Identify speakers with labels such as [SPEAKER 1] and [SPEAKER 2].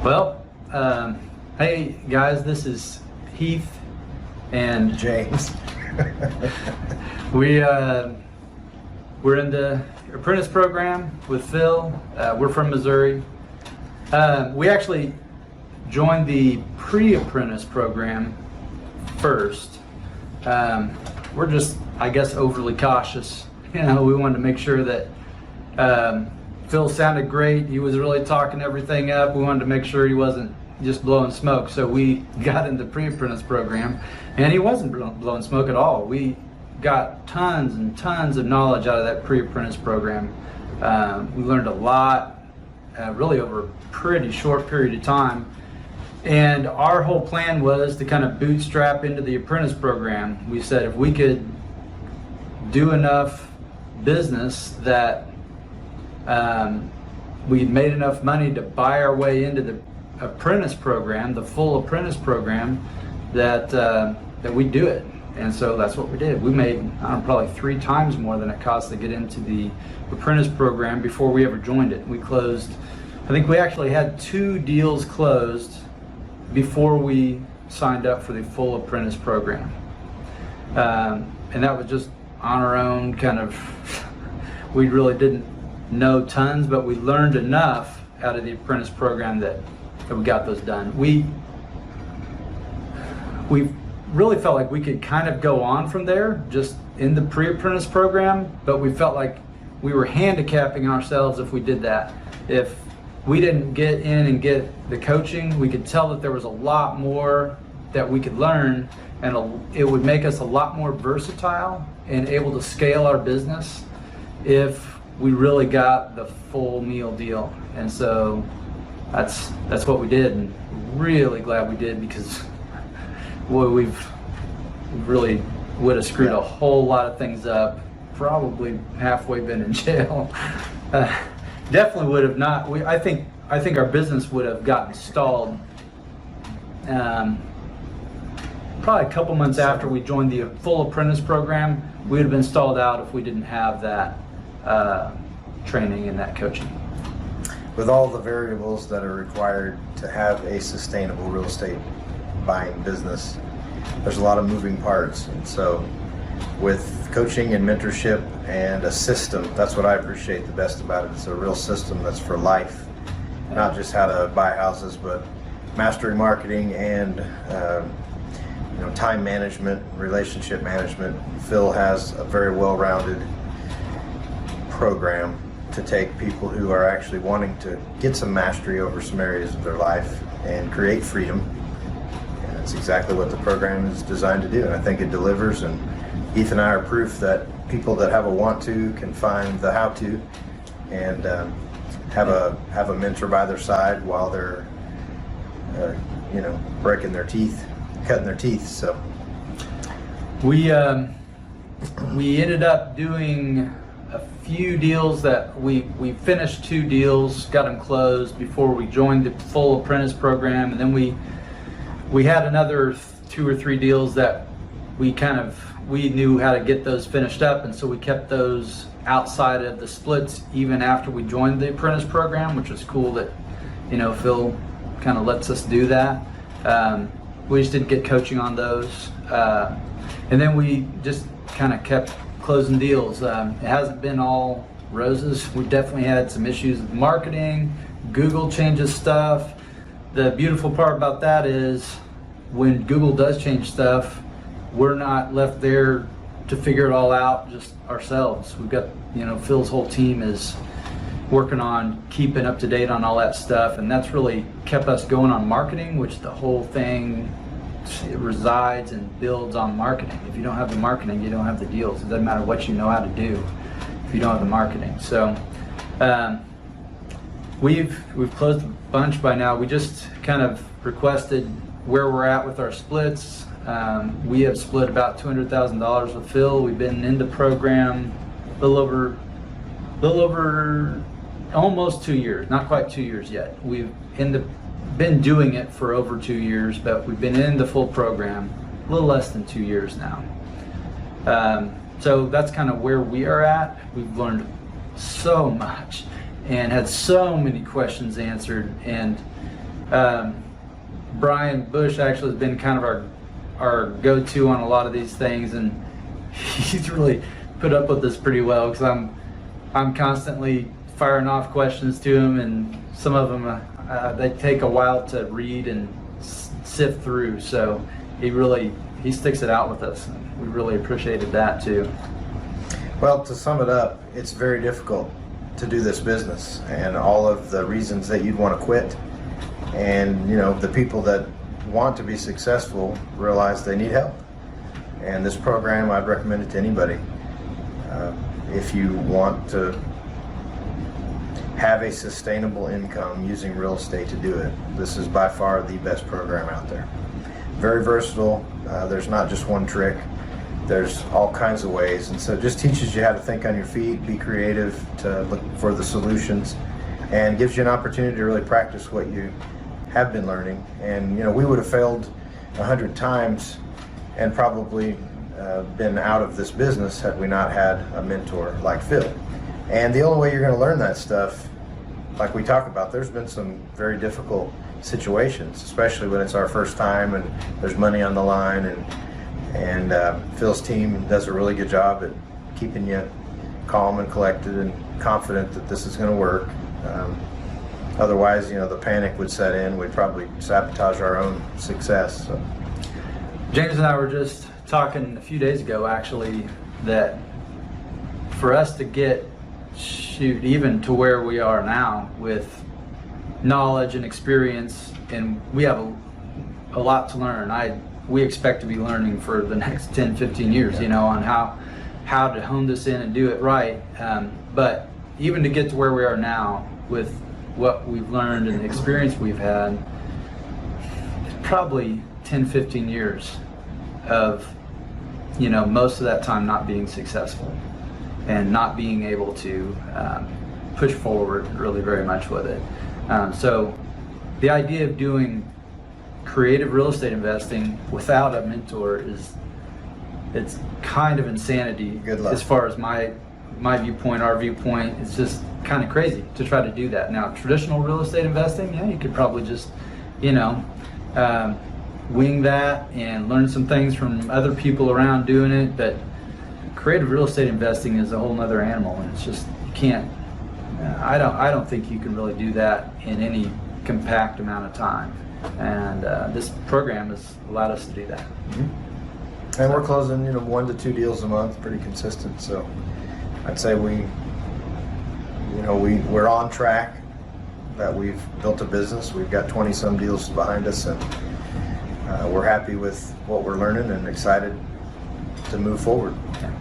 [SPEAKER 1] Well, hey guys, this is Heath and
[SPEAKER 2] James.
[SPEAKER 1] we're in the Apprentice program with Phil. We're from Missouri. We actually joined the pre-apprentice program first. We're just, I guess, overly cautious. We wanted to make sure that Phil sounded great. He was really talking everything up. We wanted to make sure he wasn't just blowing smoke. So we got in the pre-apprentice program, and he wasn't blowing smoke at all. We got tons and tons of knowledge out of that pre-apprentice program. We learned a lot, really over a pretty short period of time. And our whole plan was to kind of bootstrap into the apprentice program. We said if we could do enough business that we made enough money to buy our way into the apprentice program, the full apprentice program, that we'd do it. And so that's what we did. We made, I don't know, probably 3 times more than it cost to get into the apprentice program before we ever joined it. We closed, I think we actually had 2 deals closed before we signed up for the full apprentice program. And that was just on our own, kind of, we really didn't know tons, but we learned enough out of the apprentice program that we got those done. We really felt like we could kind of go on from there, just in the pre-apprentice program, but we felt like we were handicapping ourselves if we did that. If we didn't get in and get the coaching, we could tell that there was a lot more that we could learn, and it would make us a lot more versatile and able to scale our business if we really got the full meal deal. And so that's what we did, and really glad we did, because boy, we've really would have screwed a whole lot of things up, probably halfway been in jail. Definitely would have not. I think our business would have gotten stalled probably a couple months after we joined the full apprentice program. We would have been stalled out if we didn't have that training and that coaching.
[SPEAKER 2] With all the variables that are required to have a sustainable real estate buying business, there's a lot of moving parts. And so with coaching and mentorship and a system, that's what I appreciate the best about it. It's a real system that's for life, not just how to buy houses, but mastering marketing and time management, relationship management. Phil has a very well-rounded program to take people who are actually wanting to get some mastery over some areas of their life and create freedom. And that's exactly what the program is designed to do, and I think it delivers. And Heath and I are proof that people that have a want to can find the how to, and have a mentor by their side while they're breaking their teeth, cutting their teeth. So
[SPEAKER 1] we ended up doing a few deals that we finished 2 deals, got them closed before we joined the full apprentice program, and then we had another 2 or 3 deals that we knew how to get those finished up, and so we kept those outside of the splits even after we joined the apprentice program, which was cool that Phil kind of lets us do that. We just didn't get coaching on those, and then we just kind of kept closing deals. It hasn't been all roses. We definitely had some issues with marketing. Google changes stuff. The beautiful part about that is when Google does change stuff, we're not left there to figure it all out just ourselves. We've got, Phil's whole team is working on keeping up to date on all that stuff, and that's really kept us going on marketing, which the whole thing, it resides and builds on marketing. If you don't have the marketing, you don't have the deals. It doesn't matter what you know how to do if you don't have the marketing. So we've closed a bunch by now. We just kind of requested where we're at with our splits. We have split about $200,000 with Phil. We've been in the program a little over almost 2 years, not quite 2 years yet. We've been doing it for over 2 years, but we've been in the full program a little less than 2 years now. So that's kind of where we are at. We've learned so much and had so many questions answered, and Brian Bush actually has been kind of our go-to on a lot of these things, and he's really put up with this pretty well, because I'm constantly firing off questions to him, and some of them they take a while to read and sift through. So he sticks it out with us, and we really appreciated that too.
[SPEAKER 2] Well, to sum it up, it's very difficult to do this business, and all of the reasons that you'd want to quit. And the people that want to be successful realize they need help. And this program, I'd recommend it to anybody. If you want to have a sustainable income using real estate to do it, this is by far the best program out there. Very versatile. There's not just one trick. There's all kinds of ways, and so it just teaches you how to think on your feet, be creative, to look for the solutions, and gives you an opportunity to really practice what you have been learning. And we would have failed 100 times and probably been out of this business had we not had a mentor like Phil. And the only way you're going to learn that stuff, like we talk about, there's been some very difficult situations, especially when it's our first time and there's money on the line, and Phil's team does a really good job at keeping you calm and collected and confident that this is going to work. Otherwise, the panic would set in. We'd probably sabotage our own success. So.
[SPEAKER 1] James and I were just talking a few days ago, actually, that for us to get even to where we are now with knowledge and experience, and we have a lot to learn. We expect to be learning for the next 10, 15 years, on how to hone this in and do it right. But even to get to where we are now with what we've learned and the experience we've had, probably 10, 15 years of, most of that time not being successful and not being able to push forward really very much with it. So the idea of doing creative real estate investing without a mentor it's kind of insanity.
[SPEAKER 2] Good luck.
[SPEAKER 1] As far as my viewpoint, our viewpoint, it's just kind of crazy to try to do that. Now, traditional real estate investing, you could probably just, wing that and learn some things from other people around doing it. But creative real estate investing is a whole nother animal, and it's just, you can't, I don't think you can really do that in any compact amount of time. And this program has allowed us to do that.
[SPEAKER 2] Mm-hmm. And we're closing, 1 to 2 deals a month, pretty consistent. So I'd say we're on track. That we've built a business. We've got 20 some deals behind us, and we're happy with what we're learning and excited to move forward.
[SPEAKER 1] Yeah.